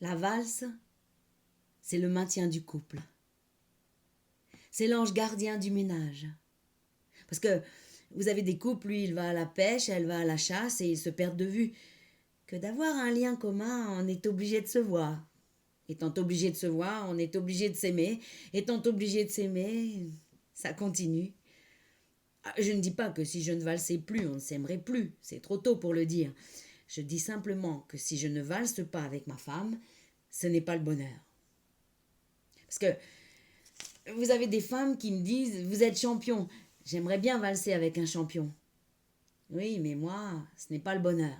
La valse, c'est le maintien du couple. C'est l'ange gardien du ménage. Parce que vous avez des couples, lui, il va à la pêche, elle va à la chasse et ils se perdent de vue. Que d'avoir un lien commun, on est obligé de se voir. Étant obligé de se voir, on est obligé de s'aimer. Étant obligé de s'aimer, ça continue. Je ne dis pas que si je ne valsais plus, on ne s'aimerait plus. C'est trop tôt pour le dire. Je dis simplement que si je ne valse pas avec ma femme, ce n'est pas le bonheur. Parce que vous avez des femmes qui me disent « Vous êtes champion. J'aimerais bien valser avec un champion. » Oui, mais moi, ce n'est pas le bonheur.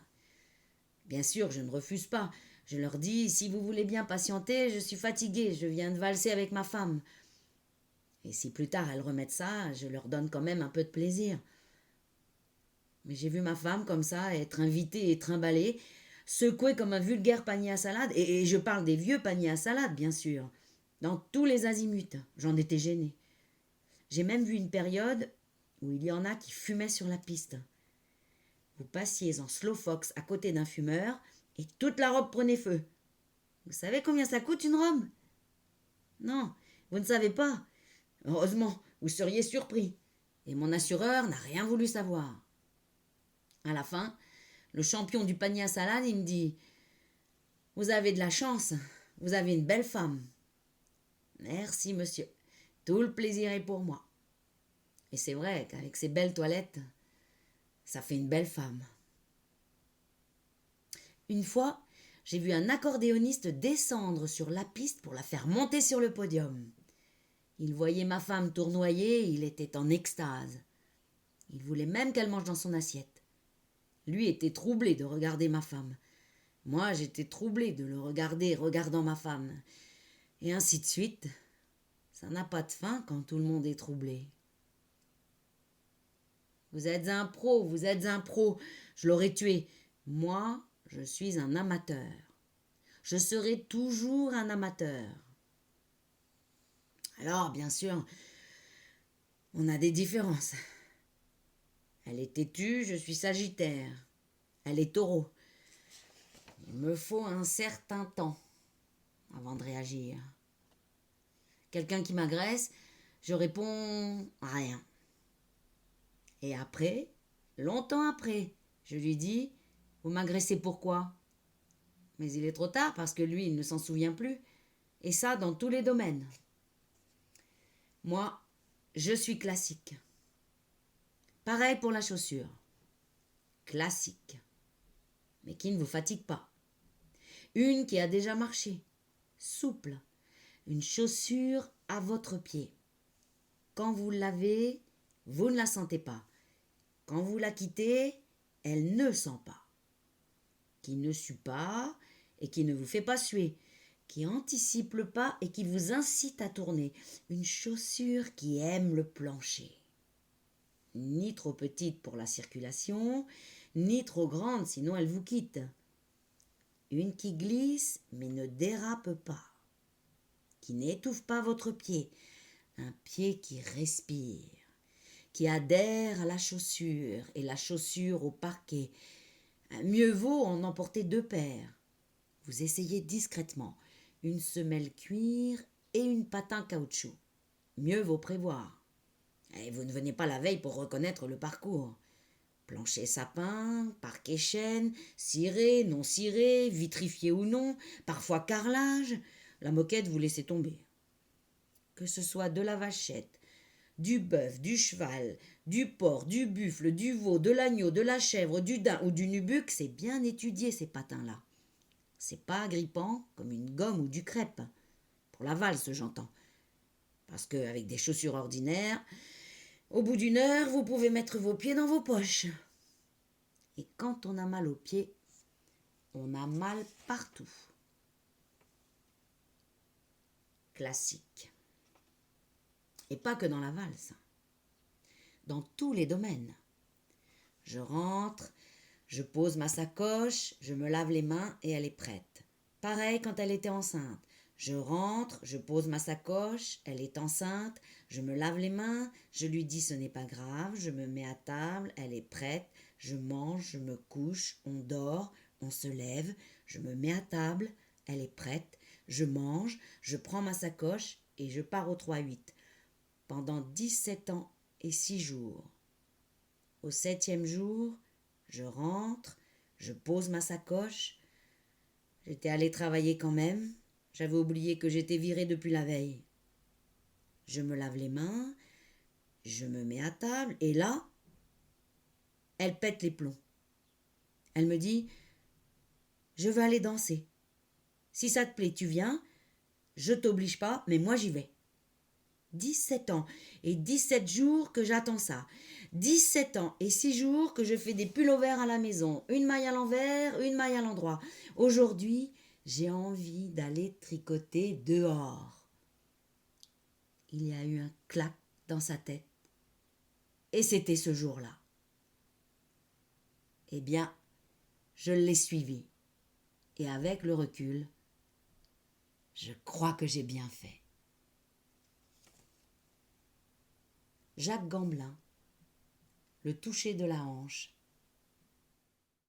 Bien sûr, je ne refuse pas. Je leur dis « Si vous voulez bien patienter, je suis fatiguée. Je viens de valser avec ma femme. » Et si plus tard elles remettent ça, je leur donne quand même un peu de plaisir. Mais j'ai vu ma femme comme ça, être invitée et trimballée, secouée comme un vulgaire panier à salade, et je parle des vieux paniers à salade, bien sûr, dans tous les azimuts. J'en étais gênée. J'ai même vu une période où il y en a qui fumaient sur la piste. Vous passiez en slow fox à côté d'un fumeur, et toute la robe prenait feu. Vous savez combien ça coûte une robe? Non, vous ne savez pas. Heureusement, vous seriez surpris. Et mon assureur n'a rien voulu savoir. À la fin, le champion du panier à salade, il me dit « Vous avez de la chance, vous avez une belle femme. » Merci, monsieur. Tout le plaisir est pour moi. Et c'est vrai qu'avec ces belles toilettes, ça fait une belle femme. Une fois, j'ai vu un accordéoniste descendre sur la piste pour la faire monter sur le podium. Il voyait ma femme tournoyer, il était en extase. Il voulait même qu'elle mange dans son assiette. Lui était troublé de regarder ma femme. Moi, j'étais troublée de le regarder regardant ma femme. Et ainsi de suite. Ça n'a pas de fin quand tout le monde est troublé. Vous êtes un pro, vous êtes un pro. Je l'aurais tué. Moi, je suis un amateur. Je serai toujours un amateur. Alors, bien sûr, on a des différences. Elle est têtue, je suis sagittaire. Elle est taureau. Il me faut un certain temps avant de réagir. Quelqu'un qui m'agresse, je réponds rien. Et après, longtemps après, je lui dis « Vous m'agressez pourquoi ?» Mais il est trop tard parce que lui, il ne s'en souvient plus. Et ça, dans tous les domaines. Moi, je suis classique. Pareil pour la chaussure. Classique. Mais qui ne vous fatigue pas. Une qui a déjà marché. Souple. Une chaussure à votre pied. Quand vous l'avez, vous ne la sentez pas. Quand vous la quittez, elle ne sent pas. Qui ne sue pas et qui ne vous fait pas suer. Qui anticipe le pas et qui vous incite à tourner. Une chaussure qui aime le plancher. Ni trop petite pour la circulation, ni trop grande sinon elle vous quitte. Une qui glisse mais ne dérape pas. Qui n'étouffe pas votre pied. Un pied qui respire. Qui adhère à la chaussure et la chaussure au parquet. Mieux vaut en emporter 2 paires. Vous essayez discrètement une semelle cuir et une patin caoutchouc. Mieux vaut prévoir. Et vous ne venez pas la veille pour reconnaître le parcours. Plancher sapin, parquet chêne, ciré, non ciré, vitrifié ou non, parfois carrelage, la moquette vous laissez tomber. Que ce soit de la vachette, du bœuf, du cheval, du porc, du buffle, du veau, de l'agneau, de la chèvre, du daim ou du nubuck, c'est bien étudié ces patins-là. C'est pas agrippant comme une gomme ou du crêpe. Pour la valse, j'entends. Parce qu'avec des chaussures ordinaires, au bout d'une heure, vous pouvez mettre vos pieds dans vos poches. Et quand on a mal aux pieds, on a mal partout. Classique. Et pas que dans la valse. Dans tous les domaines. Je rentre, je pose ma sacoche, je me lave les mains et elle est prête. Pareil quand elle était enceinte. Je rentre, je pose ma sacoche, elle est enceinte, je me lave les mains, je lui dis ce n'est pas grave, je me mets à table, elle est prête, je mange, je me couche, on dort, on se lève, je me mets à table, Elle est prête, je mange, je prends ma sacoche et je pars au 3-8. Pendant 17 ans et 6 jours. Au 7e jour, je rentre, je pose ma sacoche. J'étais allée travailler quand même. J'avais oublié que j'étais virée depuis la veille. Je me lave les mains, je me mets à table et là, elle pète les plombs. Elle me dit « Je veux aller danser. Si ça te plaît, tu viens. Je t'oblige pas, mais moi j'y vais. » 17 ans et 17 jours que j'attends ça. 17 ans et 6 jours que je fais des pullovers à la maison. Une maille à l'envers, une maille à l'endroit. Aujourd'hui, j'ai envie d'aller tricoter dehors. Il y a eu un clac dans sa tête. Et c'était ce jour-là. Eh bien, je l'ai suivi. Et avec le recul, je crois que j'ai bien fait. Jacques Gamblin, le toucher de la hanche,